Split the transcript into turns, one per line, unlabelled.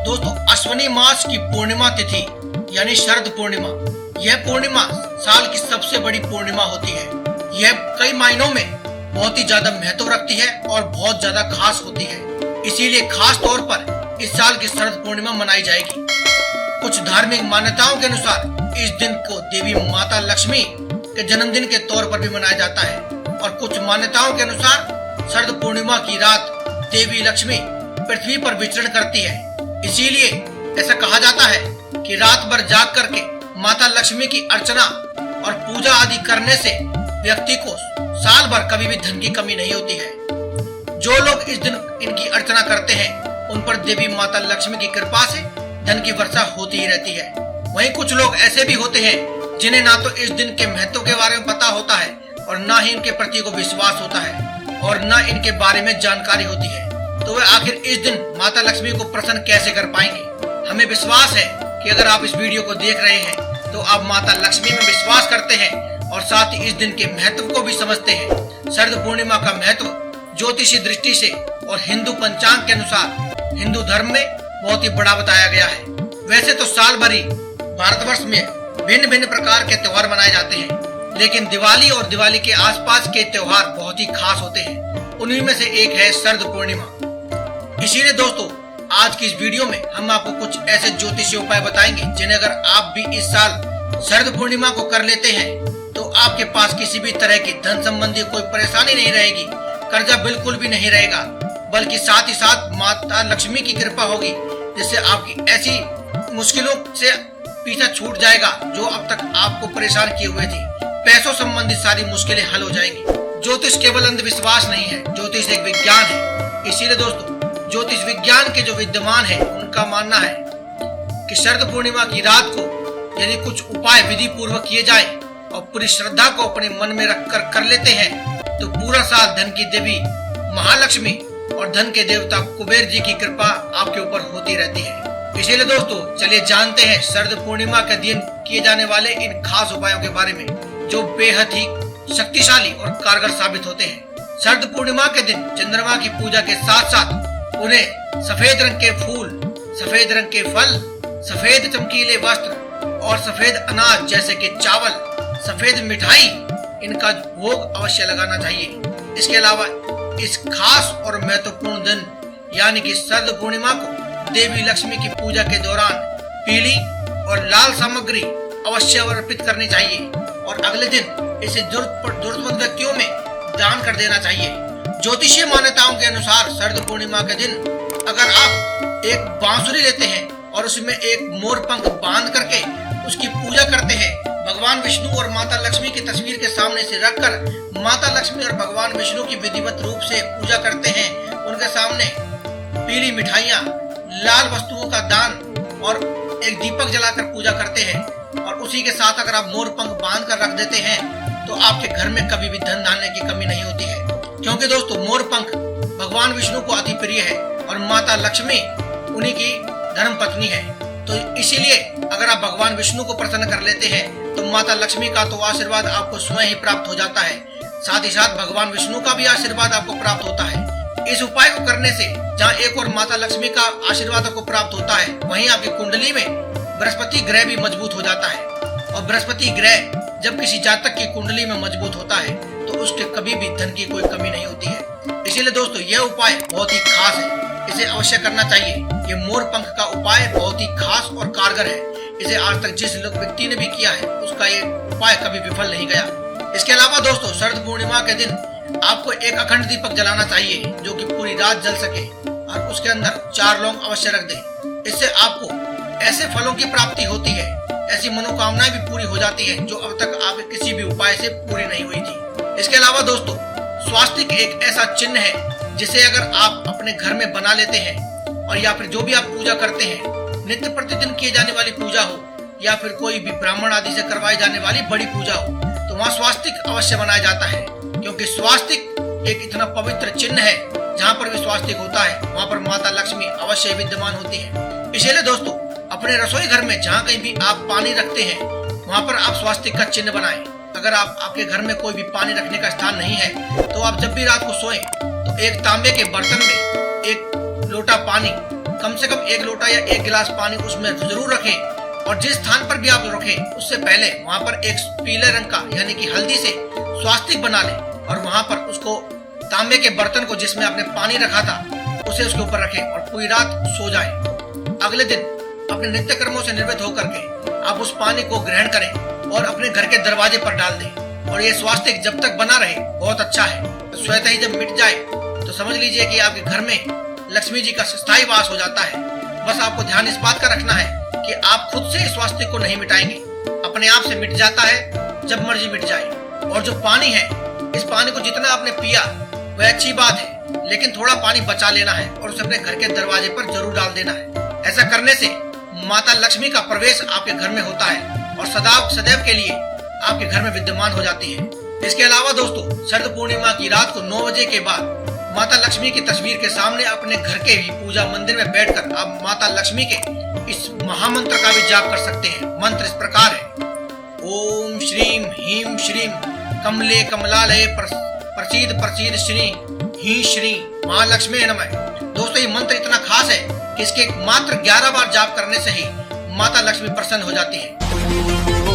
दोस्तों, अश्विनी मास की पूर्णिमा तिथि यानी शरद पूर्णिमा, यह पूर्णिमा साल की सबसे बड़ी पूर्णिमा होती है। यह कई मायनों में बहुत ही ज्यादा महत्व रखती है और बहुत ज्यादा खास होती है। इसीलिए खास तौर पर इस साल की शरद पूर्णिमा मनाई जाएगी। कुछ धार्मिक मान्यताओं के अनुसार इस दिन को देवी माता लक्ष्मी के जन्मदिन के तौर पर भी मनाया जाता है और कुछ मान्यताओं के अनुसार शरद पूर्णिमा की रात देवी लक्ष्मी पृथ्वी पर विचरण करती है। इसीलिए ऐसा कहा जाता है कि रात भर जाग करके माता लक्ष्मी की अर्चना और पूजा आदि करने से व्यक्ति को साल भर कभी भी धन की कमी नहीं होती है। जो लोग इस दिन इनकी अर्चना करते हैं उन पर देवी माता लक्ष्मी की कृपा से धन की वर्षा होती ही रहती है। वहीं कुछ लोग ऐसे भी होते हैं जिन्हें ना तो इस दिन के महत्व के बारे में पता होता है और ना ही इनके प्रति को विश्वास होता है और ना इनके बारे में जानकारी होती है। तो वे आखिर इस दिन माता लक्ष्मी को प्रसन्न कैसे कर पाएंगे। हमें विश्वास है कि अगर आप इस वीडियो को देख रहे हैं तो आप माता लक्ष्मी में विश्वास करते हैं और साथ ही इस दिन के महत्व को भी समझते हैं। शरद पूर्णिमा का महत्व ज्योतिषी दृष्टि से और हिंदू पंचांग के अनुसार हिंदू धर्म में बहुत ही बड़ा बताया गया है। वैसे तो साल भर ही भारतवर्ष में भिन्न भिन्न प्रकार के त्योहार मनाए जाते हैं, लेकिन दिवाली और दिवाली के आसपास के त्योहार बहुत ही खास होते हैं। उन्हीं में से एक है शरद पूर्णिमा। इसीलिए दोस्तों, आज की इस वीडियो में हम आपको कुछ ऐसे ज्योतिषीय उपाय बताएंगे जिन्हें अगर आप भी इस साल शरद पूर्णिमा को कर लेते हैं तो आपके पास किसी भी तरह की धन संबंधी कोई परेशानी नहीं रहेगी, कर्जा बिल्कुल भी नहीं रहेगा, बल्कि साथ ही साथ माता लक्ष्मी की कृपा होगी जिससे आपकी ऐसी मुश्किलों से पीछा छूट जाएगा जो अब तक आपको परेशान किए हुए थी। पैसों संबंधित सारी मुश्किलें हल हो जाएंगी। ज्योतिष केवल अंधविश्वास नहीं है, ज्योतिष एक विज्ञान है। इसीलिए दोस्तों, ज्योतिष विज्ञान के जो विद्वान है उनका मानना है कि शरद पूर्णिमा की रात को यदि कुछ उपाय विधि पूर्वक किए जाए और पूरी श्रद्धा को अपने मन में रखकर कर लेते हैं तो पूरा साल धन की देवी महालक्ष्मी और धन के देवता कुबेर जी की कृपा आपके ऊपर होती रहती है। इसीलिए दोस्तों, चलिए जानते हैं शरद पूर्णिमा के दिन किए जाने वाले इन खास उपायों के बारे में जो बेहद ही शक्तिशाली और कारगर साबित होते हैं। शरद पूर्णिमा के दिन चंद्रमा की पूजा के साथ साथ उन्हें सफेद रंग के फूल, सफेद रंग के फल, सफेद चमकीले वस्त्र और सफेद अनाज जैसे कि चावल, सफेद मिठाई इनका भोग अवश्य लगाना चाहिए। इसके अलावा इस खास और महत्वपूर्ण दिन यानी कि शरद पूर्णिमा को देवी लक्ष्मी की पूजा के दौरान पीली और लाल सामग्री अवश्य अर्पित करनी चाहिए और अगले दिन इसे जरूरतमंद व्यक्तियों में दान कर देना चाहिए। ज्योतिषीय मान्यताओं के अनुसार शरद पूर्णिमा के दिन अगर आप एक बांसुरी लेते हैं और उसमें एक मोर पंख बांध करके उसकी पूजा करते हैं, भगवान विष्णु और माता लक्ष्मी की तस्वीर के सामने से रखकर माता लक्ष्मी और भगवान विष्णु की विधिवत रूप से पूजा करते हैं, उनके सामने पीली मिठाइयाँ, लाल वस्तुओं का दान और एक दीपक जलाकर पूजा करते हैं और उसी के साथ अगर आप मोर पंख बांध कर रख देते हैं तो आपके घर में कभी भी धन धान्य की कमी नहीं होती है। क्योंकि दोस्तों, मोर पंख भगवान विष्णु को अति प्रिय है और माता लक्ष्मी उन्हीं की धर्म पत्नी है। तो इसीलिए अगर आप भगवान विष्णु को प्रसन्न कर लेते हैं तो माता लक्ष्मी का तो आशीर्वाद आपको स्वयं ही प्राप्त हो जाता है, साथ ही साथ भगवान विष्णु का भी आशीर्वाद आपको प्राप्त होता है। इस उपाय को करने से जहाँ एक और माता लक्ष्मी का आशीर्वाद आपको प्राप्त होता है, वहीं आपकी कुंडली में बृहस्पति ग्रह भी मजबूत हो जाता है और बृहस्पति ग्रह जब किसी जातक की कुंडली में मजबूत होता है तो उसके कभी भी धन की कोई कमी नहीं होती है। इसीलिए दोस्तों, यह उपाय बहुत ही खास है, इसे अवश्य करना चाहिए। ये मोर पंख का उपाय बहुत ही खास और कारगर है। इसे आज तक जिस व्यक्ति ने भी किया है उसका ये उपाय कभी विफल नहीं गया। इसके अलावा दोस्तों, शरद पूर्णिमा के दिन आपको एक अखंड दीपक जलाना चाहिए जो कि पूरी रात जल सके और उसके अंदर 4 लौंग अवश्य रख दें। इससे आपको ऐसे फलों की प्राप्ति होती है, ऐसी मनोकामनाएं भी पूरी हो जाती है जो अब तक आप किसी भी उपाय से पूरी नहीं हुई थी। इसके अलावा दोस्तों, स्वास्तिक एक ऐसा चिन्ह है जिसे अगर आप अपने घर में बना लेते हैं और या फिर जो भी आप पूजा करते हैं, नित्य प्रतिदिन किए जाने वाली पूजा हो या फिर कोई भी ब्राह्मण आदि से करवाई जाने वाली बड़ी पूजा हो, तो वहाँ स्वास्तिक अवश्य बनाया जाता है। क्योंकि स्वास्तिक एक इतना पवित्र चिन्ह है, जहाँ पर भी स्वास्तिक होता है वहाँ पर माता लक्ष्मी अवश्य विद्यमान होती है। इसलिए दोस्तों, अपने रसोई घर में जहाँ कहीं भी आप पानी रखते हैं वहाँ पर आप स्वास्तिक का चिन्ह बनाएं। अगर आपके घर में कोई भी पानी रखने का स्थान नहीं है तो आप जब भी रात को सोएं तो एक तांबे के बर्तन में एक लोटा पानी कम से कम 1 लोटा या 1 गिलास पानी उसमें जरूर रखें। और जिस स्थान पर भी आप रखें उससे पहले वहां पर एक पीले रंग का यानी कि हल्दी से स्वास्तिक बना लें और वहां पर उसको तांबे के बर्तन को जिसमें आपने पानी रखा था उसे उसके ऊपर रखें और पूरी रात सो जाएं। अगले दिन अपने नित्य कर्मों से निवृत्त होकर के आप उस पानी को ग्रहण करें और अपने घर के दरवाजे पर डाल दें। और ये स्वास्तिक जब तक बना रहे बहुत अच्छा है। तो स्वतः ही जब मिट जाए तो समझ लीजिए कि आपके घर में लक्ष्मी जी का स्थायी वास हो जाता है। बस आपको ध्यान इस बात का रखना है कि आप खुद से इस स्वास्तिक को नहीं मिटाएंगे, अपने आप से मिट जाता है जब मर्जी मिट जाए। और जो पानी है, इस पानी को जितना आपने पिया वह अच्छी बात है, लेकिन थोड़ा पानी बचा लेना है और उसे अपने घर के दरवाजे पर जरूर डाल देना है। ऐसा करने से माता लक्ष्मी का प्रवेश आपके घर में होता है और सदैव के लिए आपके घर में विद्यमान हो जाती है। इसके अलावा दोस्तों, शरद पूर्णिमा की रात को 9 बजे के बाद माता लक्ष्मी की तस्वीर के सामने अपने घर के ही पूजा मंदिर में बैठकर आप माता लक्ष्मी के इस महामंत्र का भी जाप कर सकते हैं। मंत्र इस प्रकार है, ओम श्रीम ह्रीम श्रीम कमले कमलालये प्रसीद प्रसीद श्री ही श्री महालक्ष्मी नमः। दोस्तों, ये मंत्र इतना खास है कि इसके मात्र 11 बार जाप करने से ही माता लक्ष्मी प्रसन्न हो जाती है।